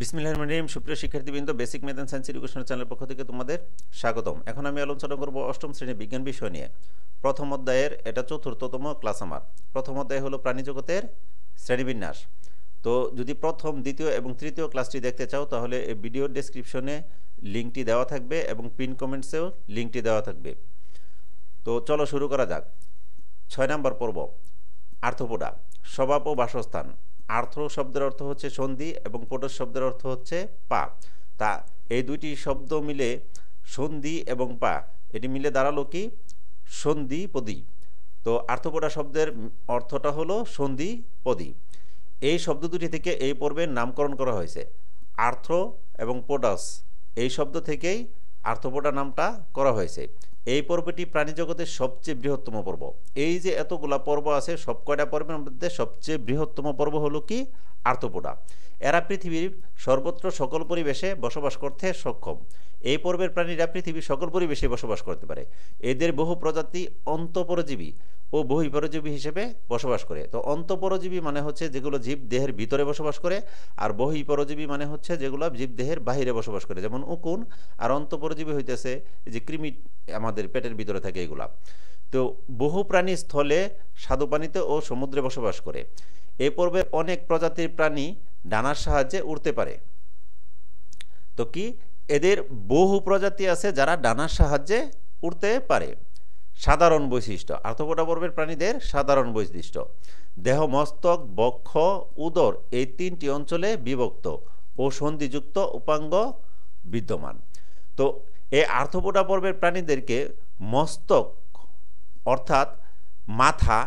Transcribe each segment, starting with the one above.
বিসমিল্লাহির রহমানির রহিম। সুপ্রিয় শিক্ষার্থীবৃন্দ, basic math and science education চ্যানেলের পক্ষ থেকে তোমাদের স্বাগতম। এখন আমি আলোচনা করব অষ্টম শ্রেণীর বিজ্ঞান বিষয় নিয়ে। প্রথম অধ্যায়ের এটা চতুর্থতম ক্লাস আমার। প্রথম অধ্যায় হলো প্রাণীজগতের শ্রেণীবিন্যাস। তো যদি প্রথম, দ্বিতীয় এবং তৃতীয় ক্লাসটি দেখতে চাও তাহলে এই ভিডিওর ডেসক্রিপশনে লিঙ্কটি দেওয়া থাকবে এবং পিন কমেন্টসেও লিঙ্কটি দেওয়া থাকবে। তো চলো শুরু করা যাক। 6 নম্বর পর্ব, আর্থপোডা, স্বভাব ও বাসস্থান। আর্থ শব্দের অর্থ হচ্ছে সন্ধি এবং পোডস শব্দের অর্থ হচ্ছে পা। তা এই দুইটি শব্দ মিলে সন্ধি এবং পা, এটি মিলে দাঁড়ালো কি? সন্ধিপদী। তো আর্থপোডা শব্দের অর্থটা হলো সন্ধিপদী। এই শব্দ দুটি থেকে এই পর্বের নামকরণ করা হয়েছে। আর্থ এবং পোডাস এই শব্দ থেকেই আর্থপোডা নামটা করা হয়েছে। এই পর্বটি প্রাণীজগতের সবচেয়ে বৃহত্তম পর্ব। এই যে এতগুলা পর্ব আছে, সব কয়টা পর্বের মধ্যে সবচেয়ে বৃহত্তম পর্ব হলো কি? আর্থপোডা। এরা পৃথিবীর সর্বত্র সকল পরিবেশে বসবাস করতে সক্ষম। এই পর্বের প্রাণীরা পৃথিবীর সকল পরিবেশে বসবাস করতে পারে। এদের বহু প্রজাতি অন্তঃপরজীবী ও বহিঃপরজীবী হিসেবে বসবাস করে। তো অন্তঃপরজীবী মানে হচ্ছে যেগুলো জীব দেহের ভিতরে বসবাস করে, আর বহিঃপরজীবী মানে হচ্ছে যেগুলো জীব দেহের বাহিরে বসবাস করে, যেমন উকুন। আর অন্তঃপরজীবী হইতেছে যে কৃমি আমাদের পেটের ভিতরে থাকে এগুলা। তো বহু প্রাণী স্থলে, স্বাদু পানিতে ও সমুদ্রে বসবাস করে। এ পর্বে অনেক প্রজাতির প্রাণী ডানার সাহায্যে উড়তে পারে। তো কি, এদের বহু প্রজাতি আছে যারা ডানার সাহায্যে উড়তে পারে। সাধারণ বৈশিষ্ট্য, আর্থপোডা পর্বের প্রাণীদের সাধারণ বৈশিষ্ট্য: দেহ মস্তক, বক্ষ, উদর এই তিনটি অঞ্চলে বিভক্ত ও সন্ধিযুক্ত উপাঙ্গ বিদ্যমান। তো এই আর্থপোডা পর্বের প্রাণীদেরকে মস্তক অর্থাৎ মাথা,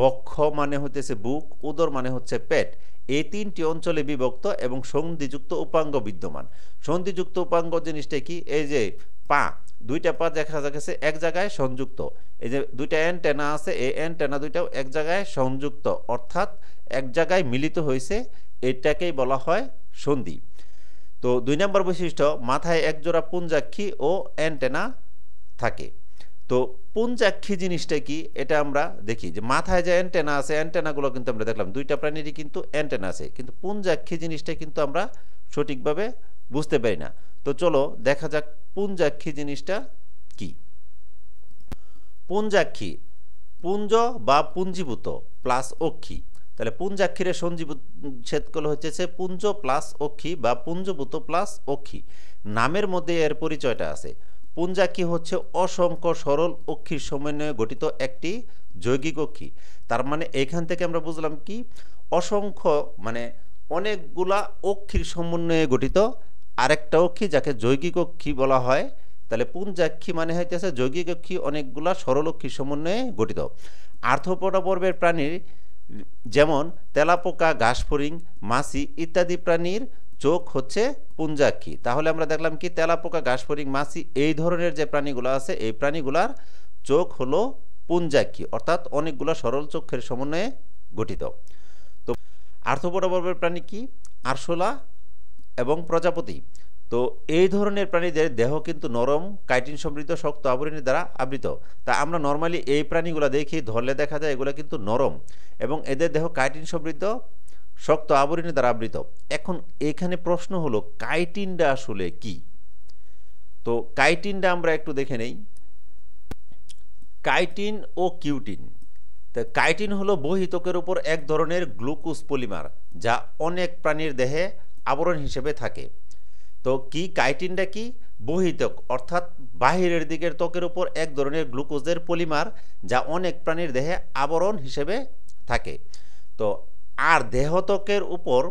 বক্ষ মানে হতেছে বুক, উদর মানে হচ্ছে পেট, এই তিনটি অঞ্চলে বিভক্ত এবং সন্ধিযুক্ত উপাঙ্গ বিদ্যমান। সন্ধিযুক্ত উপাঙ্গ জিনিসটা কি? এই যে পা, দুইটা পা দেখা যাচ্ছে এক জায়গায় সংযুক্ত। এই যে দুইটা অ্যান্টেনা আছে, এই অ্যান্টেনা দুইটাও এক জায়গায় সংযুক্ত, অর্থাৎ এক জায়গায় মিলিত হয়েছে, এটাকেই বলা হয় সন্ধি। তো 2 নম্বর বৈশিষ্ট্য, মাথায় একজোড়া পুঞ্জাক্ষী ও অ্যান্টেনা থাকে। তো পুঞ্জাক্ষী জিনিসটা কি এটা আমরা দেখি, যে মাথায় যে অ্যান্টেনা আছে, অ্যান্টেনাগুলো কিন্তু আমরা দেখলাম দুইটা প্রাণীরই কিন্তু অ্যান্টেনা আছে, কিন্তু পুঞ্জাক্ষী জিনিসটা কিন্তু আমরা সঠিকভাবে বুঝতে পারি না। তো চলো দেখা যাক পুঞ্জাক্ষী জিনিসটা কি। পুঞ্জাক্ষী, পুঞ্জ বা পুঞ্জীভূত প্লাস অক্ষী। তাহলে পুঞ্জাক্ষীরে সন্ধিচ্ছেদগুলো হচ্ছে পুঞ্জ প্লাস অক্ষী বা পুঞ্জভূত প্লাস অক্ষী। নামের মধ্যে এর পরিচয়টা আছে। পুঞ্জাক্ষী হচ্ছে অসংখ্য সরল অক্ষীর সমন্বয়ে গঠিত একটি যৌগিক অক্ষী। তার মানে এখান থেকে আমরা বুঝলাম কি, অসংখ্য মানে অনেকগুলা অক্ষীর সমন্বয়ে গঠিত আরেকটা অক্ষী, যাকে যৌগিক অক্ষী বলা হয়। তাহলে পুঞ্জাক্ষী মানে হইতেছে যৌগিক অক্ষী অনেকগুলা সরল অক্ষীর সমন্বয়ে গঠিত। আর্থপোডা পর্বের প্রাণীর যেমন তেলাপোকা, ঘাসফড়িং, মাছি ইত্যাদি প্রাণীর চোখ হচ্ছে পুঞ্জাক্ষী। তাহলে আমরা দেখলাম কি, তেলাপোকা, ঘাসফড়িং, মাছি এই ধরনের যে প্রাণীগুলো আছে, এই প্রাণীগুলার চোখ হলো পুঞ্জাক্ষী, অর্থাৎ অনেকগুলো সরল চোখের সমন্বয়ে গঠিত। তো আর্থপোডা পর্বের প্রাণী কি? আরশোলা এবং প্রজাপতি। তো এই ধরনের প্রাণীদের দেহ কিন্তু নরম, কাইটিন সমৃদ্ধ শক্ত আবরণী দ্বারা আবৃত। তা আমরা নর্মালি এই প্রাণীগুলো দেখি, ধরলে দেখা যায় এগুলো কিন্তু নরম, এবং এদের দেহ কাইটিন সমৃদ্ধ শক্ত আবরণী দ্বারা আবৃত। এখন এখানে প্রশ্ন হলো, কাইটিনটা আসলে কি? তো কাইটিনটা আমরা একটু দেখে নেই। কাইটিন ও কিউটিন। তো কাইটিন হলো বহিত্বকের উপর এক ধরনের গ্লুকোজ পলিমার, যা অনেক প্রাণীর দেহে আবরণ হিসেবে থাকে। তো কি, কাইটিনটা কি? বহিত্বক অর্থাৎ বাহিরের দিকের ত্বকের উপর এক ধরনের গ্লুকোজের পলিমার, যা অনেক প্রাণীর দেহে আবরণ হিসেবে থাকে। তো আর দেহত্বকের উপর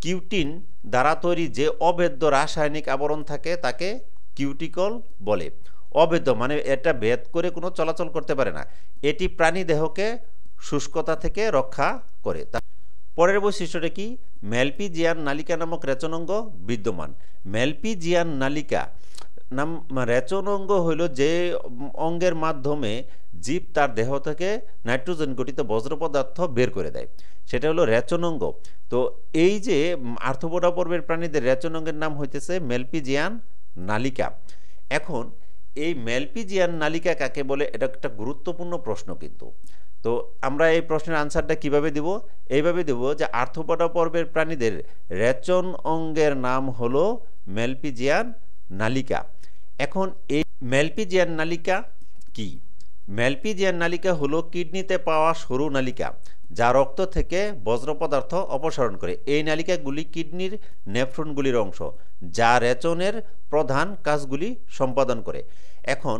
কিউটিন দ্বারা তৈরি যে অভেদ্য রাসায়নিক আবরণ থাকে তাকে কিউটিকল বলে। অভেদ্য মানে এটা ভেদ করে কোনো চলাচল করতে পারে না। এটি প্রাণী দেহকে শুষ্কতা থেকে রক্ষা করে। পরের বৈশিষ্ট্যটা কি? ম্যালপিজিয়ান নালিকা নামক রেচনাঙ্গ বিদ্যমান। ম্যালপিজিয়ান নালিকা নাম রেচনাঙ্গ হইল যে অঙ্গের মাধ্যমে জীব তার দেহ থেকে নাইট্রোজেন গঠিত বজ্র পদার্থ বের করে দেয়, সেটা হলো রেচনাঙ্গ। তো এই যে আর্থপোডা পর্বের প্রাণীদের রেচনাঙ্গের নাম হইতেছে ম্যালপিজিয়ান নালিকা। এখন এই ম্যালপিজিয়ান নালিকা কাকে বলে, এটা একটা গুরুত্বপূর্ণ প্রশ্ন কিন্তু। তো আমরা এই প্রশ্নের আনসারটা কিভাবে দিব? এইভাবে দেব যে আর্থ্রোপোডা পর্বের প্রাণীদের রেচন অঙ্গের নাম হলো ম্যালপিজিয়ান নালিকা। এখন এই ম্যালপিজিয়ান নালিকা কি? ম্যালপিজিয়ান নালিকা হলো কিডনিতে পাওয়া সরু নালিকা যা রক্ত থেকে বজ্র পদার্থ অপসারণ করে। এই নালিকাগুলি কিডনির নেফ্রনগুলির অংশ যা রেচনের প্রধান কাজগুলি সম্পাদন করে। এখন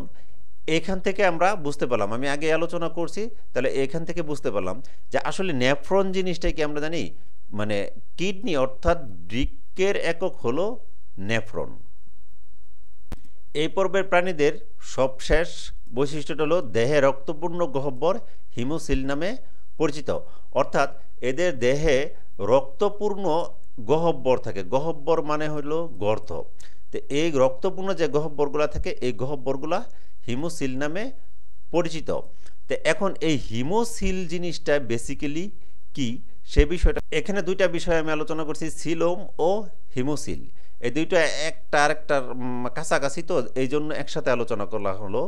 এখান থেকে আমরা বুঝতে পারলাম, আমি আগে আলোচনা করছি, তাহলে এখান থেকে বুঝতে পারলাম যে আসলে নেফ্রন জিনিসটাই কি আমরা জানি, মানে কিডনি অর্থাৎ বৃক্কের একক হলো নেফ্রন। এই পর্বের প্রাণীদের সবশেষ বৈশিষ্ট্যটা হলো দেহে রক্তপূর্ণ গহ্বর হিমোসিল নামে পরিচিত, অর্থাৎ এদের দেহে রক্তপূর্ণ গহ্বর থাকে। গহ্বর মানে হলো গর্ত। তো এই রক্তপূর্ণ যে গহ্বরগুলা থাকে এই গহ্বরগুলা হিমোসিল নামে পরিচিত। তো এখন এই হিমোসিল জিনিসটা বেসিক্যালি কি সে বিষয়টা, এখানে দুইটা বিষয় আমি আলোচনা করছি, সিলোম ও হিমোসিল। এই দুইটা একটা আরেকটার কাছাকাছি, তো এই জন্য একসাথে আলোচনা করা হলো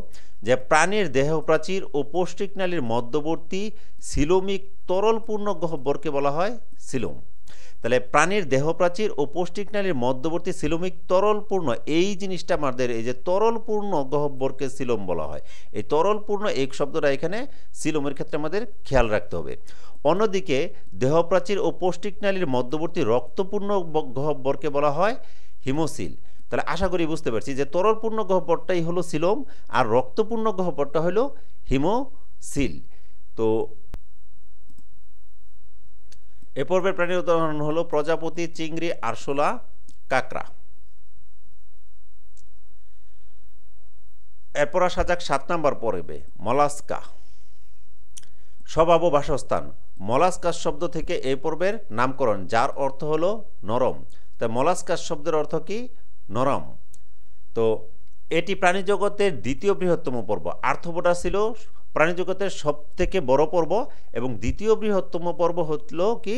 যে প্রাণীর দেহপ্রাচীর ও পৌষ্টিকনালীর মধ্যবর্তী সিলোমিক তরলপূর্ণ গহ্বরকে বলা হয় সিলোম। তাহলে প্রাণীর দেহপ্রাচীর ও পৌষ্টিকনালীর মধ্যবর্তী সিলোমিক তরলপূর্ণ এই জিনিসটা আমাদের এই যে তরলপূর্ণ গহ্বরকে সিলোম বলা হয়। এই তরলপূর্ণ এই শব্দটা এখানে সিলোমের ক্ষেত্রে আমাদের খেয়াল রাখতে হবে। অন্যদিকে দেহপ্রাচীর ও পৌষ্টিকনালীর মধ্যবর্তী রক্তপূর্ণ গহ্বরকে বলা হয় হিমোসিল। তাহলে আশা করি বুঝতে পারছি যে তরলপূর্ণ গহ্বরটাই হলো সিলোম আর রক্তপূর্ণ গহ্বরটা হলো হিমোসিল। তো এ পর্বের প্রাণীর উদাহরণ হলো প্রজাপতি, চিংড়ি, আরশোলা, কাঁকড়া। এরপর আসা যাক 7 নম্বর পর্বে, মলাস্কা। স্বভাব ও বাসস্থান। মলাস্কাস শব্দ থেকে এই পর্বের নামকরণ, যার অর্থ হলো নরম। তাই মলাস্কাস শব্দের অর্থ কি? নরম। তো এটি প্রাণীজগতের দ্বিতীয় বৃহত্তম পর্ব। আর্থ্রোপোডা ছিল প্রাণীজগতের সব থেকে বড় পর্ব এবং দ্বিতীয় বৃহত্তম পর্ব হলো কি?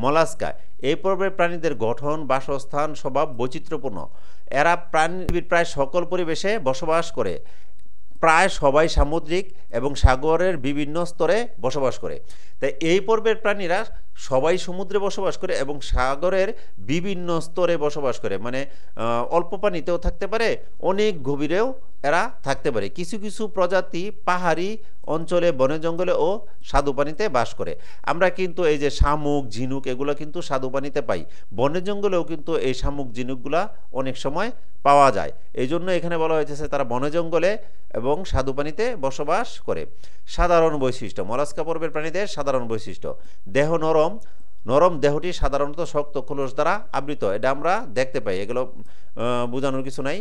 মলাস্কা। এই পর্বের প্রাণীদের গঠন, বাসস্থান, স্বভাব বৈচিত্র্যপূর্ণ। এরা পৃথিবীর প্রায় সকল পরিবেশে বসবাস করে। প্রায় সবাই সামুদ্রিক এবং সাগরের বিভিন্ন স্তরে বসবাস করে। তাই এই পর্বের প্রাণীরা সবাই সমুদ্রে বসবাস করে এবং সাগরের বিভিন্ন স্তরে বসবাস করে, মানে অল্প পানিতেও থাকতে পারে, অনেক গভীরেও এরা থাকতে পারে। কিছু কিছু প্রজাতি পাহাড়ি অঞ্চলে, বনে জঙ্গলে ও স্বাদু পানিতে বাস করে। আমরা কিন্তু এই যে শামুক, ঝিনুক এগুলো কিন্তু স্বাদু পানিতে পাই, বনে জঙ্গলেও কিন্তু এই শামুক ঝিনুকগুলা অনেক সময় পাওয়া যায়। এই জন্য এখানে বলা হয়েছে তারা বনে জঙ্গলে এবং স্বাদু পানিতে বসবাস করে। সাধারণ বৈশিষ্ট্য। মলাস্কা পর্বের প্রাণীদের সাধারণ বৈশিষ্ট্য: দেহ নরম। নরম দেহটি সাধারণত শক্ত খোলস দ্বারা আবৃত, এটা আমরা দেখতে পাই, এগুলো বোঝানোর কিছু নাই।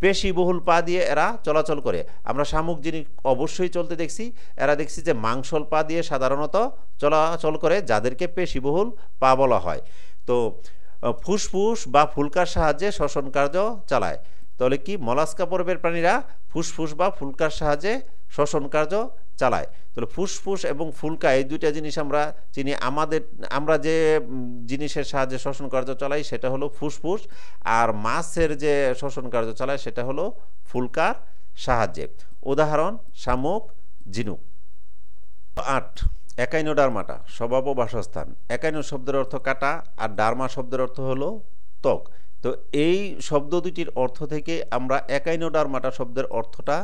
পেশিবহুল পা দিয়ে এরা চলাচল করে। আমরা শামুক জিনিস অবশ্যই চলতে দেখছি, এরা দেখছি যে মাংসল পা দিয়ে সাধারণত চলাচল করে, যাদেরকে পেশিবহুল পা বলা হয়। তো ফুসফুস বা ফুলকার সাহায্যে শ্বসন কার্য চালায়। তাহলে কি? মলাস্কা পর্বের প্রাণীরা ফুসফুস বা ফুলকার সাহায্যে শ্বসন কার্য চালায়। তাহলে ফুসফুস এবং ফুলকা এই দুইটা জিনিস আমরা চিনি। আমরা যে জিনিসের সাহায্যে শ্বসন কার্য চালাই সেটা হলো ফুসফুস, আর মাছের যে শ্বসন কার্য চালায় সেটা হলো ফুলকার সাহায্যে। উদাহরণ: শামুক, ঝিনুক। 8, একাইনোডার্মাটা। স্বভাব ও বাসস্থান। একাইনো শব্দের অর্থ কাটা আর ডার্মা শব্দের অর্থ হলো ত্বক। তো এই শব্দ দুটির অর্থ থেকে আমরা একাইনোডার্মাটা শব্দের অর্থটা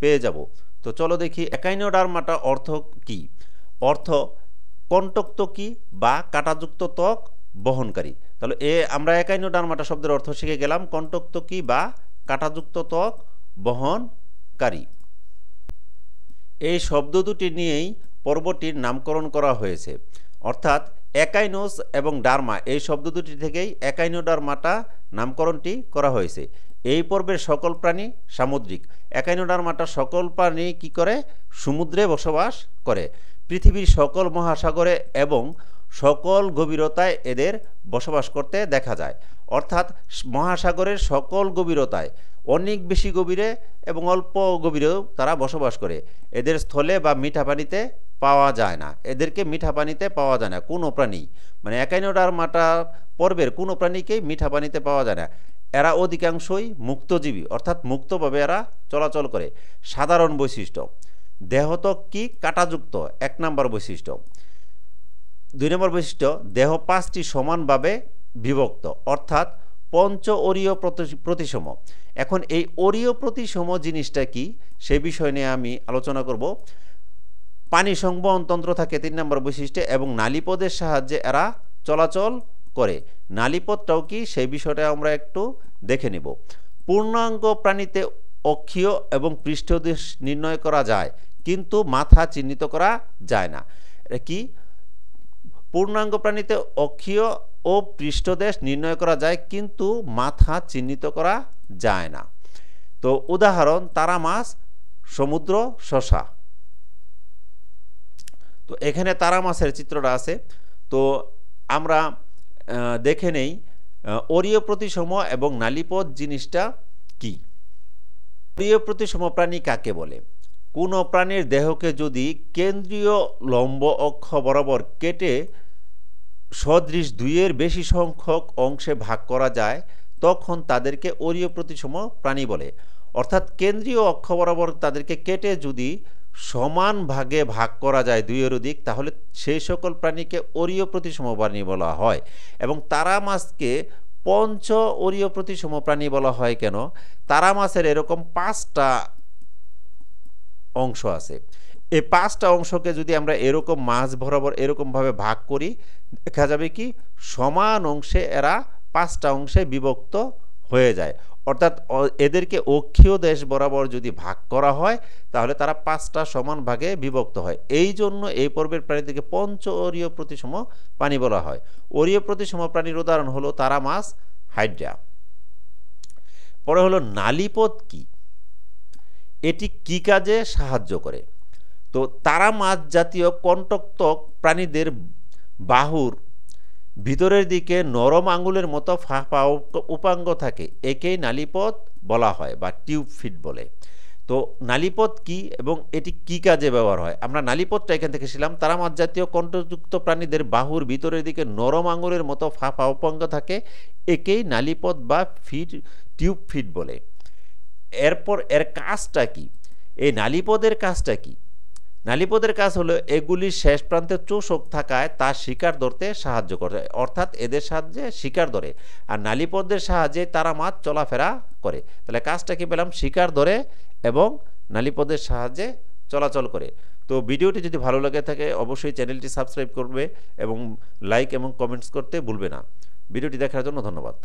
পেয়ে যাব। তো চলো দেখি একাইনোডার্মাটা অর্থ কি। অর্থ কণ্টকত্বকী বা কাঁটাযুক্ত ত্বক বহনকারী। তাহলে আমরা একাইনোডার্মাটা শব্দের অর্থ শিখে গেলাম, কণ্টকত্বকী বা কাঁটাযুক্ত ত্বক বহনকারী। এই শব্দ দুটি নিয়েই পর্বটির নামকরণ করা হয়েছে, অর্থাৎ একাইনোস এবং ডার্মা এই শব্দ দুটি থেকেই একাইনোডার্মাটা নামকরণটি করা হয়েছে। এই পর্বের সকল প্রাণী সামুদ্রিক। একাইনোডার্মাটা সকল প্রাণী কি করে? সমুদ্রে বসবাস করে। পৃথিবীর সকল মহাসাগরে এবং সকল গভীরতায় এদের বসবাস করতে দেখা যায়, অর্থাৎ মহাসাগরের সকল গভীরতায়, অনেক বেশি গভীরে এবং অল্প গভীরেও তারা বসবাস করে। এদের স্থলে বা মিঠা পানিতে পাওয়া যায় না, এদেরকে মিঠা পানিতে পাওয়া যায় না কোনো প্রাণী, মানে একাইনোডার্মাটা পর্বের কোনো প্রাণীকেই মিঠা পানিতে পাওয়া যায় না। এরা অধিকাংশই মুক্তজীবী, অর্থাৎ মুক্তভাবে এরা চলাচল করে। সাধারণ বৈশিষ্ট্য: দেহত্বক কি? কাঁটাযুক্ত, 1 নম্বর বৈশিষ্ট্য। 2 নম্বর বৈশিষ্ট্য, দেহ 5টি সমানভাবে বিভক্ত, অর্থাৎ পঞ্চ অরীয় প্রতিসম। এখন এই অরীয় প্রতিসম জিনিসটা কি সে বিষয় নিয়ে আমি আলোচনা করব। পানি সংবহন তন্ত্র থাকে 3 নম্বর বৈশিষ্ট্যে, এবং নালীপদের সাহায্যে এরা চলাচল করে। নালীপদটাও কি সেই বিষয়টা আমরা একটু দেখে নেব। পূর্ণাঙ্গ প্রাণীতে অক্ষীয় এবং পৃষ্ঠদেশ নির্ণয় করা যায়, কিন্তু মাথা চিহ্নিত করা যায় না। কি? পূর্ণাঙ্গ প্রাণীতে অক্ষীয় ও পৃষ্ঠদেশ নির্ণয় করা যায়, কিন্তু মাথা চিহ্নিত করা যায় না। তো উদাহরণ, তারা মাছ, সমুদ্র শসা। তো এখানে তারা মাছের চিত্রটা আছে। তো আমরা দেখে নেই অরীয় প্রতিসম এবং নালীপদ জিনিসটা কি। অরীয় প্রতিসম প্রাণী কাকে বলে? কোনো প্রাণীর দেহকে যদি কেন্দ্রীয় লম্ব অক্ষ বরাবর কেটে সদৃশ 2-এর বেশি সংখ্যক অংশে ভাগ করা যায়, তখন তাদেরকে অরীয় প্রতিসম প্রাণী বলে। অর্থাৎ কেন্দ্রীয় অক্ষ বরাবর তাদেরকে কেটে যদি সমান ভাগে ভাগ করা যায় 2-এর অধিক, তাহলে সেই সকল প্রাণীকে অরীয় প্রতিসম প্রাণী বলা হয়। এবং তারা মাছকে পঞ্চ অরীয় প্রতিসম প্রাণী বলা হয় কেন? তারা মাছের এরকম 5টা অংশ আছে। এই 5টা অংশকে যদি আমরা এরকম মাছ বরাবর এরকমভাবে ভাগ করি, দেখা যাবে কি সমান অংশে এরা 5টা অংশে বিভক্ত হয়ে যায়। অর্থাৎ এদেরকে অক্ষীয় দেশ বরাবর যদি ভাগ করা হয়, তাহলে তারা 5টা সমান ভাগে বিভক্ত হয়। এই জন্য এই পর্বের প্রাণীদেরকে পঞ্চ অরীয় প্রতিসম প্রাণী বলা হয়। অরীয় প্রতিসম প্রাণীর উদাহরণ হলো তারা মাছ, হাইড্রা। পরে হলো নালীপদ কি? এটি কি কাজে সাহায্য করে? তো তারা মাছ জাতীয় কণ্টকতক প্রাণীদের বাহুর ভিতরের দিকে নরম আঙুলের মতো ফাঁপা উপাঙ্গ থাকে, একেই নালীপদ বলা হয় বা টিউব ফিট বলে। তো নালীপদ কি এবং এটি কি কাজে ব্যবহার হয়? আমরা নালীপদটা এখান থেকে শিখলাম। তারা মাছ জাতীয় কণ্ঠযুক্ত প্রাণীদের বাহুর ভিতরের দিকে নরম আঙুলের মতো ফাঁপা উপাঙ্গ থাকে, একেই নালীপদ বা টিউব ফিট বলে। এরপর এর কাজটা কি? এই নালীপদের কাজটা কি? নালীপদের কাজ হলো এগুলির শেষ প্রান্তে চোষক থাকায় তা শিকার ধরতে সাহায্য করে, অর্থাৎ এদের সাহায্যে শিকার ধরে। আর নালীপদের সাহায্যে তারা মাছ চলাফেরা করে। তাহলে কাজটা কি পেলাম? শিকার ধরে এবং নালীপদের সাহায্যে চলাচল করে। তো ভিডিওটি যদি ভালো লাগে থাকে অবশ্যই চ্যানেলটি সাবস্ক্রাইব করবে এবং লাইক এবং কমেন্টস করতে ভুলবে না। ভিডিওটি দেখার জন্য ধন্যবাদ।